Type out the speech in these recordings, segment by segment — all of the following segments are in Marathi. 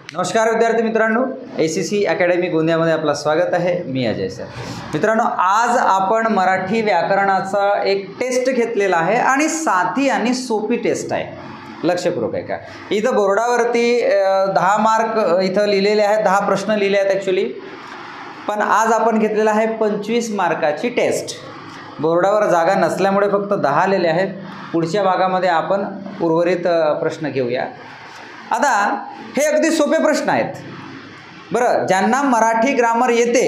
नमस्कार विद्यार्थी मित्रांनो, ACC अकॅडमी गोंदियामध्ये आपलं स्वागत आहे। मी अजय सर। मित्रांनो, आज आपण मराठी व्याकरणाचा एक टेस्ट घेतलेला आहे आणि साधी आणि सोपी टेस्ट आहे। लक्षपूर्वक आहे का? इथं बोर्डावरती 10 मार्क इथं लिहिलेले आहेत, 10 प्रश्न लिहिले आहेत ॲक्च्युअली, पण आज आपण घेतलेला आहे 25 मार्काची टेस्ट। बोर्डावर जागा नसल्यामुळे फक्त 10 लिहिले आहेत। पुढच्या भागामध्ये आपण उर्वरित प्रश्न घेऊया। आता हे अगदी सोपे प्रश्न आहेत बरं। ज्यांना मराठी ग्रामर येते,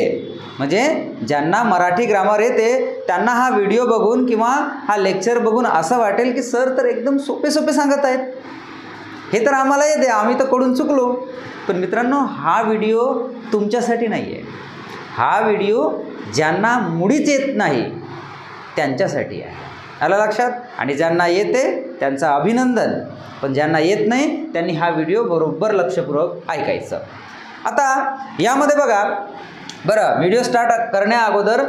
म्हणजे ज्यांना मराठी ग्रामर येते त्यांना हा व्हिडिओ बघून किंवा हा लेक्चर बघून असं वाटेल की सर तर एकदम सोपे सोपे सांगत आहेत, हे तर आम्हाला येते, आम्ही तर कडून चुकलो। पण मित्रांनो, हा व्हिडिओ तुमच्यासाठी नाही आहे। हा व्हिडिओ ज्यांना मुळीच येत नाही त्यांच्यासाठी आहे, आलं लक्षात? आणि ज्यांना येते त्यांचं अभिनंदन, पण ज्यांना येत नाही त्यांनी हा व्हिडिओ बरोबर लक्षपूर्वक ऐकायचं। आता यामध्ये बघा बरं, व्हिडिओ स्टार्ट करण्या अगोदर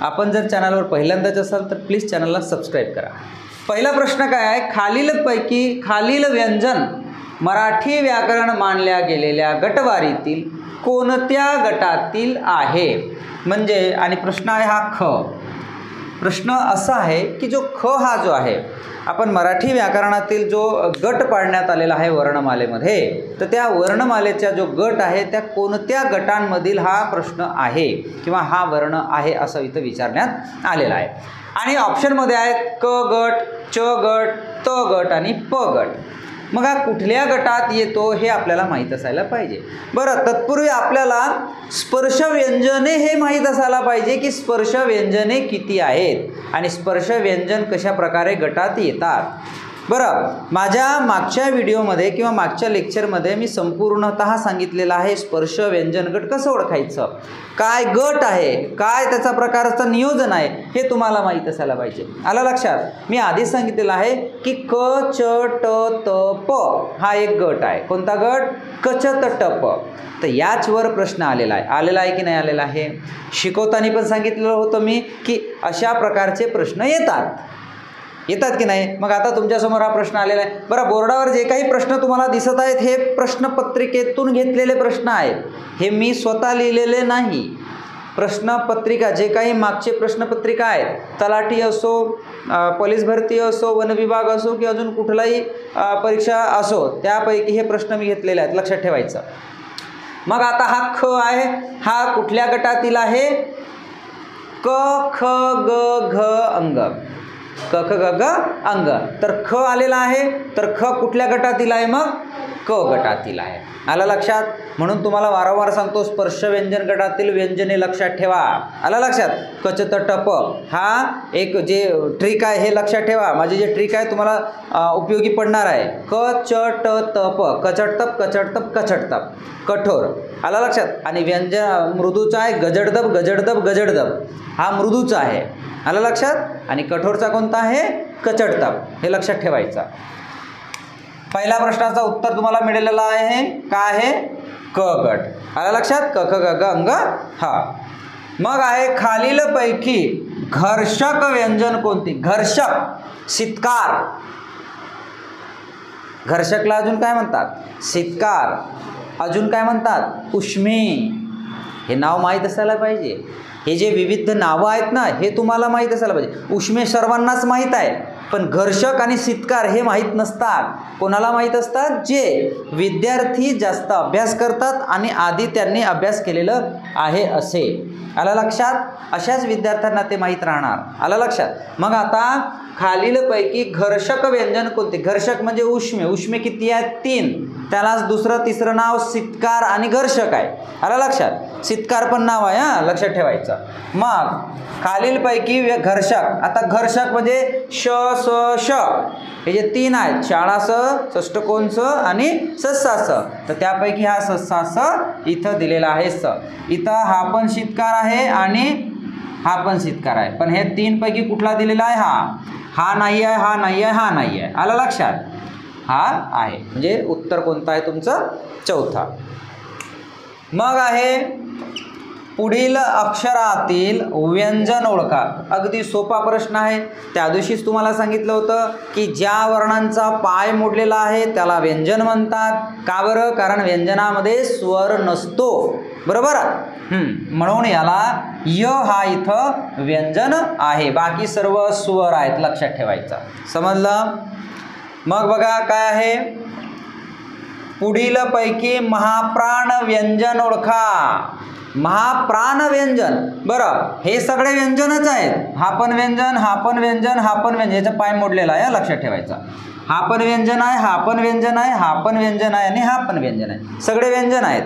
आपण जर चॅनलवर पहिल्यांदाच असाल तर प्लीज चॅनलला सबस्क्राईब करा। पहिला प्रश्न काय आहे? खालीलपैकी खालील व्यंजन मराठी व्याकरण मानल्या गेलेल्या गटवारीतील कोणत्या गटातील आहे? म्हणजे आणि प्रश्न आहे हा ख। प्रश्न असा आहे की जो ख हा जो आहे, आपण मराठी व्याकरणातील जो गट पाडण्यात आलेला आहे वर्णमालेमध्ये, तर त्या वर्णमालेचा जो गट आहे त्या कोणत्या गटांमधील हा प्रश्न आहे किंवा हा वर्ण आहे असं इथं विचारण्यात आलेला आहे। आणि ऑप्शनमध्ये आहेत क गट, च गट, त गट आणि प गट। मग हा कुठल्या गटात येतो हे आपल्याला माहीत असायला पाहिजे। बरं, तत्पूर्वी आपल्याला स्पर्श व्यंजने हे माहीत असायला पाहिजे की स्पर्श व्यंजने किती आहेत आणि स्पर्श व्यंजन कशा प्रकारे गटात येतात। बरं, माझ्या मागच्या व्हिडिओमध्ये किंवा मागच्या लेक्चरमध्ये मी संपूर्णतः सांगितलेलं आहे स्पर्श व्यंजन गट कसं ओळखायचं, काय गट आहे, काय त्याचा प्रकारचं नियोजन आहे हे तुम्हाला माहीत असायला पाहिजे। आलं लक्षात? मी आधीच सांगितलेलं आहे की क च ट त प हा एक गट आहे। कोणता गट? क च त ट प। तर याचवर प्रश्न आलेला आहे की नाही आलेला आहे? शिकवताना पण सांगितलेलं होतं मी की अशा प्रकारचे प्रश्न येतात की नाही? मग आता तुमच्यासमोर हा प्रश्न आलेला आहे। बरं, बोर्डावर जे काही प्रश्न तुम्हाला दिसत आहेत हे प्रश्नपत्रिकेतून घेतलेले प्रश्न आहेत, हे मी स्वतः लिहिलेले नाही। प्रश्नपत्रिका जे काही मागचे प्रश्नपत्रिका आहेत, तलाठी असो, पोलीस भरती असो, वन विभाग असो की अजून कुठलाही परीक्षा असो, त्यापैकी हे प्रश्न मी घेतलेले आहेत, लक्षात ठेवायचं। मग आता हा ख आहे, हा कुठल्या गटातील आहे? क ख ग घ अंग, क ख ग घ अंग। तर ख आलेला आहे, तर ख कुठल्या गटातील आहे? मग क गटातील आहे। आलं लक्षात? म्हणून तुम्हाला वारंवार सांगतो स्पर्श व्यंजन गटातील व्यंजने लक्षात ठेवा। आलं लक्षात? क च त ट प हा एक जे ट्रिक आहे हे लक्षात ठेवा। माझी जे ट्रिक आहे तुम्हाला उपयोगी पडणार आहे। क च ट त प, कचटतप कचटतप कचटतप, कठोर। आलं लक्षात? आणि व्यंजन मृदूचा आहे गजडदब गजडदब गजडदब, हा मृदूचा आहे। आलं लक्षात? आणि कठोरचा कोणता आहे? कचटतप, हे लक्षात ठेवायचं। पहिल्या प्रश्नाचं उत्तर तुम्हाला मिळालेलं आहे, काय आहे? क गट। आलं लक्षात? क ख ग घ अंग हा। मग आहे खालीलपैकी घर्षक व्यंजन कोणती? घर्षक, शितकार। घर्षकला अजून काय म्हणतात? शितकार। अजून काय म्हणतात? उष्मे। हे नाव माहीत असायला पाहिजे। हे जे विविध नावं आहेत ना, हे तुम्हाला माहीत असायला पाहिजे। उष्मे सर्वांनाच माहीत आहे, पण घर्षक आणि शितकार हे माहीत नसतात। कोणाला माहीत असतात? जे विद्यार्थी जास्त अभ्यास करतात आणि आधी त्यांनी अभ्यास केलेलं आहे असे। आलं लक्षात? अशाच विद्यार्थ्यांना ते माहीत राहणार। आलं लक्षात? मग आता खालीलपैकी घर्षक व्यंजन कोणते? घर्षक म्हणजे उष्मे, उष्मे किती आहेत? 3। त्यालाच दुसरं तिसरं नाव शितकार आणि घर्षक आहे। आलं लक्षात? शितकार पण नाव आहे, हां, लक्षात ठेवायचं। मग खालीलपैकी घर्षक, आता घर्षक म्हणजे श स श, हे जे 3 आहेत, शाळा स, षष्टकोन स आणि सस्सा स, तर त्यापैकी हा सस्सा स इथं दिलेला आहे स। इथं हा पण शितकार आहे आणि हा पण शितकार आहे, पण हे 3 पैकी कुठला दिलेला आहे? हा नाही आहे, हा नाही आहे, हा नाही आहे। आलं लक्षात? हा आहे, म्हणजे उत्तर कोणतं आहे तुमचं? चौथा। मग आहे पुढील अक्षरातील व्यंजन ओळखा. अगदी सोपा प्रश्न आहे. त्या दिवशीच तुम्हाला सांगितलं होतं की ज्या वर्णांचा पाय मोडलेला आहे त्याला व्यंजन म्हणतात. का बरं? कारण व्यंजनामध्ये स्वर नसतो. बरोबर. म्हणून याला य हा इथं व्यंजन आहे, बाकी सर्व स्वर आहेत, लक्षात ठेवायचं. समजलं? मग बघा काय आहे, पुढील पैकी महाप्राण व्यंजन ओळखा. महाप्राण व्यंजन. बरं, हे सगळे व्यंजनच आहेत. हा पण व्यंजन, हा पण व्यंजन, हा पण व्यंजन. याचा पाय मोडलेला आहे, लक्षात ठेवायचा. हा पण व्यंजन आहे, हा पण व्यंजन आहे, हा पण व्यंजन आहे आणि हा पण व्यंजन आहे. सगळे व्यंजन आहेत.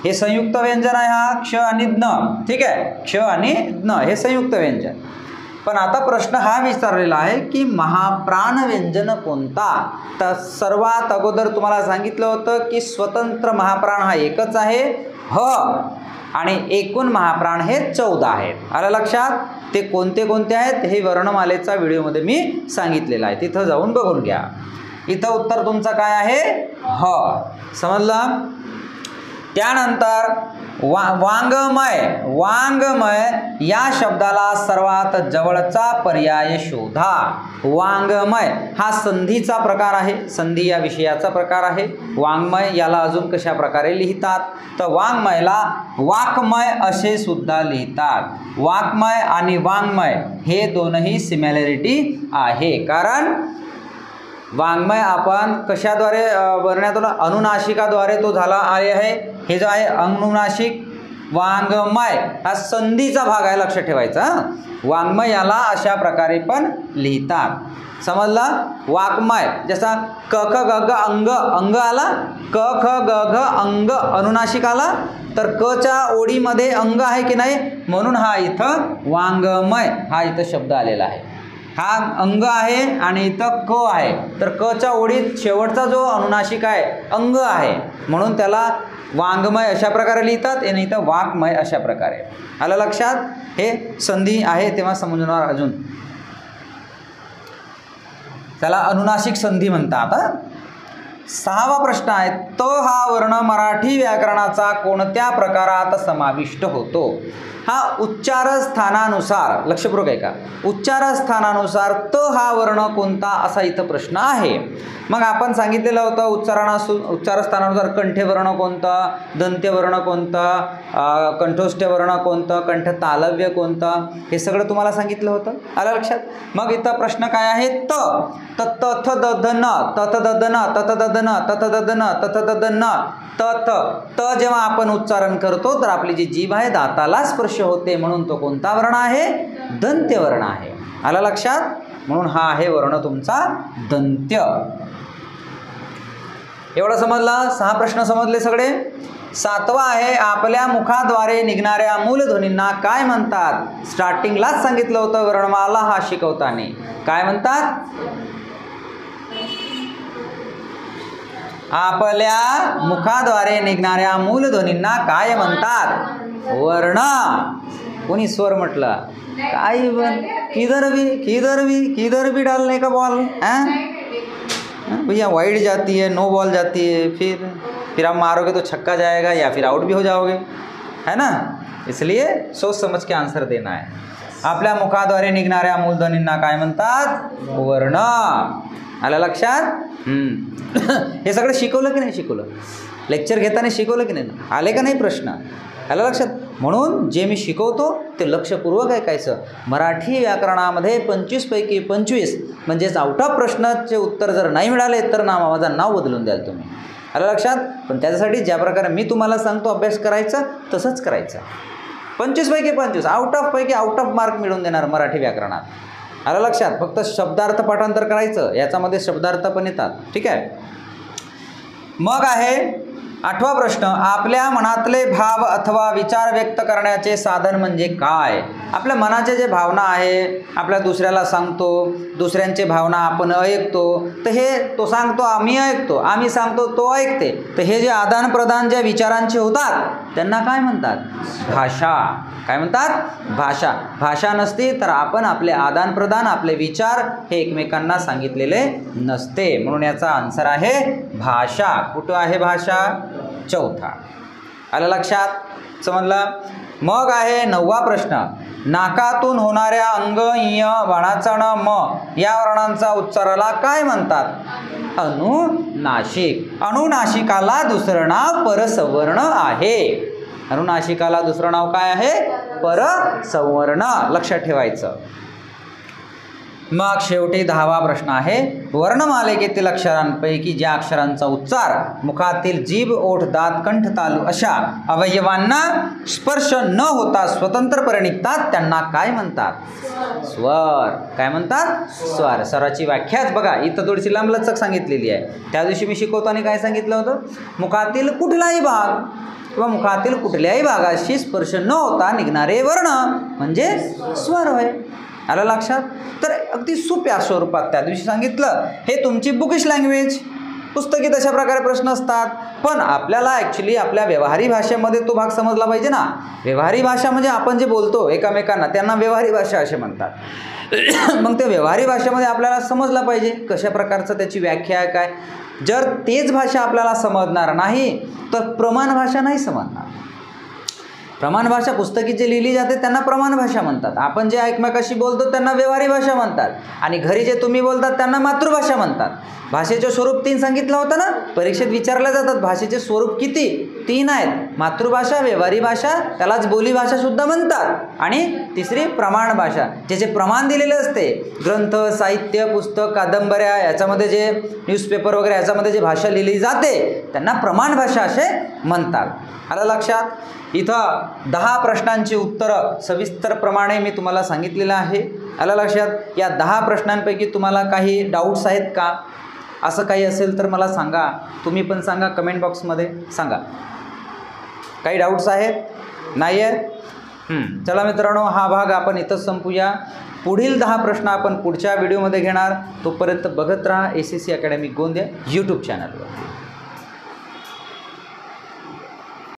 हे संयुक्त व्यंजन आहे. हा क्ष आणि ज्ञ. ठीक आहे, क्ष आणि ज्ञ हे संयुक्त व्यंजन. पण आता प्रश्न हा विचारलेला आहे की महाप्राण व्यंजन कोणता. तर सर्वात अगोदर तुम्हाला सांगितलं होतं की स्वतंत्र महाप्राण हा एकच आहे, ह, आणि एकूण महाप्राण हे 14 आहेत. आलं लक्षात? ते कोणते कोणते आहेत हे वर्णमालेचा व्हिडिओमध्ये मी सांगितलेलं आहे, तिथं जाऊन बघून घ्या. इथं उत्तर तुमचं काय आहे, ह. समजलं? त्यानंतर वाङ्मय. वाङ्मय या शब्दाला सर्वात जवळचा पर्याय शोधा. वाङ्मय हा संधीचा प्रकार आहे, संधी या विषयाचा प्रकार आहे. वाङ्मय याला अजून कशा प्रकारे लिहितात, तर वाङ्मयला वाक्मय असे सुद्धा लिहितात. वाक्मय आणि वाङ्मय हे दोनही सिमिलॅरिटी आहे. कारण वाङ्मय आपण कशाद्वारे बनवण्यात आला, अनुनासिकाद्वारे तो झाला आहे. हे जो आहे अनुनासिक. वाङ्मय हा संधीचा भाग आहे, लक्षात ठेवायचा. वाङ्मय याला अशा प्रकारे पण लिहितात. समजला? वाक्मय जसा क ख ग घ अंग, अंग आला, क ख ग घ अंग अनुनासिक आला, तर क च्या ओळीमध्ये अंग आहे की नाही, म्हणून हा इथं वाङ्मय हा इथं शब्द आलेला आहे. हा अंग आहे आणि इथं क आहे, तर क च्या ओळीत शेवटचा जो अनुनासिक आहे अंग आहे, म्हणून त्याला वाङ्मय अशा प्रकारे लिहितात आणि इथं वाक्मय अशा प्रकारे. आलं लक्षात? हे संधी आहे तेव्हा समजणार. अजून त्याला अनुनासिक संधी म्हणतात. 6वा प्रश्न आहे, त हा वर्ण मराठी व्याकरणाचा कोणत्या प्रकारात समाविष्ट होतो. हा उच्चारस्थानानुसार, लक्षपूर्वक आहे का, उच्चारस्थानानुसार त हा वर्ण कोणता असा इथं प्रश्न आहे. मग आपण सांगितलेलं होतं उच्चारस्थानानुसार कंठ्यवर्ण कोणतं, दंत्यवर्ण कोणतं, कंठोष्ठ्य वर्ण कोणतं, कंठ तालव्य कोणतं, हे सगळं तुम्हाला सांगितलं होतं. आलं लक्षात? मग इथं प्रश्न काय आहे, त तथ दधन, तथ दधन, तथ दधन, तथ दधन, तथ दधन, तथ. त जेव्हा आपण उच्चारण करतो तर आपली जी जीभ आहे दाताला स्पर्श होते, म्हणून तो कोणता वर्ण आहे, दंत्यवर्ण आहे. आलं लक्षात? म्हणून हा आहे वर्ण तुमचा दंत्य. एवढं समजलं? 6 प्रश्न समजले सगळे. 7वा आहे, आपल्या मुखाद्वारे निघणाऱ्या मूलध्वनींना काय म्हणतात. स्टार्टिंगलाच सांगितलं होतं वर्णमाला हा शिकवताना. काय म्हणतात? आपल्या मुखाद्वारे निघणाऱ्या मूलध्वनींना काय म्हणतात. वर्ण. कोणी स्वर म्हटलं काय, किधर भी डालने का बॉल, भैया वाइड जाती है, नो बॉल जाती है, फिर आप मारोगे तो छक्का जाएगा या फिर आउट भी हो जाओगे, है ना. इसलिए सोच समझ के आंसर देना है. आपल्या मुखाद्वारे निघणाऱ्या मूलध्वनींना काय म्हणतात, वर्ण. आलं लक्षात? हे सगळं शिकवलं की नाही शिकवलं, लेक्चर घेताना शिकवलं की नाही, आले का नाही प्रश्न. आलं लक्षात? म्हणून जे मी शिकवतो ते लक्षपूर्वक ऐकायचं. मराठी व्याकरणामध्ये 25 पैकी 25 म्हणजेच आउट ऑफ प्रश्नाचे उत्तर जर नाही मिळाले तर माझं नाव बदलून द्याल तुम्ही. आलं लक्षात? पण त्याच्यासाठी ज्या प्रकारे मी तुम्हाला सांगतो अभ्यास करायचा तसंच करायचं. 25 पैकी 25 आउट ऑफ मार्क मिळवून देणार मराठी व्याकरणात. आलं लक्षात? फक्त शब्दार्थ पाठांतर करायचं, याच्यामध्ये शब्दार्थ पण येतात. ठीक आहे. मग आहे 8वा प्रश्न, आपल्या मनातले भाव अथवा विचार व्यक्त करण्याचे साधन म्हणजे काय. आपल्या मनाचे जे भावना आहे आपल्या दुसऱ्याला सांगतो, दुसऱ्यांचे भावना आपण ऐकतो, तर हे तो सांगतो आम्ही ऐकतो, आम्ही सांगतो तो ऐकते, तर हे जे आदान प्रदान ज्या विचारांचे होतात त्यांना काय म्हणतात, भाषा. काय म्हणतात, भाषा. भाषा नसती तर आपण आपले आदान प्रदान, आपले विचार हे एकमेकांना सांगितलेले नसते. म्हणून याचा आन्सर आहे भाषा. कुठं आहे भाषा, चौथा. आलं लक्षात? समजलं? मग आहे 9वा प्रश्न, नाकातून होणाऱ्या अंग इ बाणाचा न म या वर्णांचा उच्चाराला काय म्हणतात? अनुनासिक. अनुनासिकाला दुसरं नाव परसवर्ण आहे. अनुनासिकाला दुसरं नाव काय आहे? परसवर्ण. लक्षात ठेवायचं. मग शेवटी 10वा प्रश्न आहे, वर्णमालिकेतील अक्षरांपैकी ज्या अक्षरांचा उच्चार मुखातील जीभ, ओठ, दात, कंठ, तालू अशा अवयवांना स्पर्श न होता स्वतंत्रपणे निघतात त्यांना काय म्हणतात? स्वर. काय म्हणतात? स्वर. स्वराची व्याख्याच बघा इथं थोडीशी लांबलचक सांगितलेली आहे. त्या दिवशी मी शिकवताना काय सांगितलं होतं? मुखातील कुठलाही भाग किंवा मुखातील कुठल्याही भागाशी स्पर्श न होता निघणारे वर्ण म्हणजे स्वर होय. आलं लक्षात? तर अगदी सोप्या स्वरूपात त्या दिवशी सांगितलं. हे तुमची बुकिश लँग्वेज, पुस्तकी तशा प्रकारे प्रश्न असतात. पण आपल्याला ॲक्च्युली आपल्या व्यवहारी भाषेमध्ये तो भाग समजला पाहिजे ना. व्यवहारी भाषा म्हणजे आपण जे बोलतो एकमेकांना त्यांना व्यवहारी भाषा असे म्हणतात. मग ते व्यवहारी भाषेमध्ये आपल्याला समजला पाहिजे कशा प्रकारचं त्याची व्याख्या आहे काय. जर तेच भाषा आपल्याला समजणार नाही तर प्रमाण भाषा नाही समजणार. प्रमाण भाषा पुस्तकी जे लिहिली जाते त्यांना प्रमाण भाषा म्हणतात. आपण जे एकमेकाशी बोलतो त्यांना व्यवहारी भाषा म्हणतात. आणि घरी जे तुम्ही बोलतात त्यांना मातृभाषा म्हणतात. भाषेचे स्वरूप 3 सांगितलं होतं ना. परीक्षेत विचारले जातात भाषेचे स्वरूप किती? 3 आहेत. मातृभाषा, व्यवहारी भाषा, त्यालाच बोलीभाषा सुद्धा म्हणतात. आणि तिसरी प्रमाण भाषा, ज्याचे प्रमाण दिलेले असते. ग्रंथ, साहित्य, पुस्तक, कादंबऱ्या याच्यामध्ये जे न्यूजपेपर वगैरे याच्यामध्ये जे भाषा लिहिली जाते त्यांना प्रमाण भाषा असे म्हणतात. आलं लक्षात? इथं 10 प्रश्नांची उत्तरं सविस्तरप्रमाणे मी तुम्हाला सांगितलेलं आहे. आलं लक्षात? या 10 प्रश्नांपैकी तुम्हाला काही डाऊट्स आहेत का? असं काही असेल तर मला सांगा. तुम्ही पण सांगा, कमेंट बॉक्समध्ये सांगा. काही डाऊट्स आहेत? नाही आहेत? चला मित्रांनो, हा भाग आपण इथंच संपूया. पुढील 10 प्रश्न आपण पुढच्या व्हिडिओमध्ये घेणार. तोपर्यंत बघत राहा ACC अकॅडमी गोंदिया यूट्यूब चॅनलवर.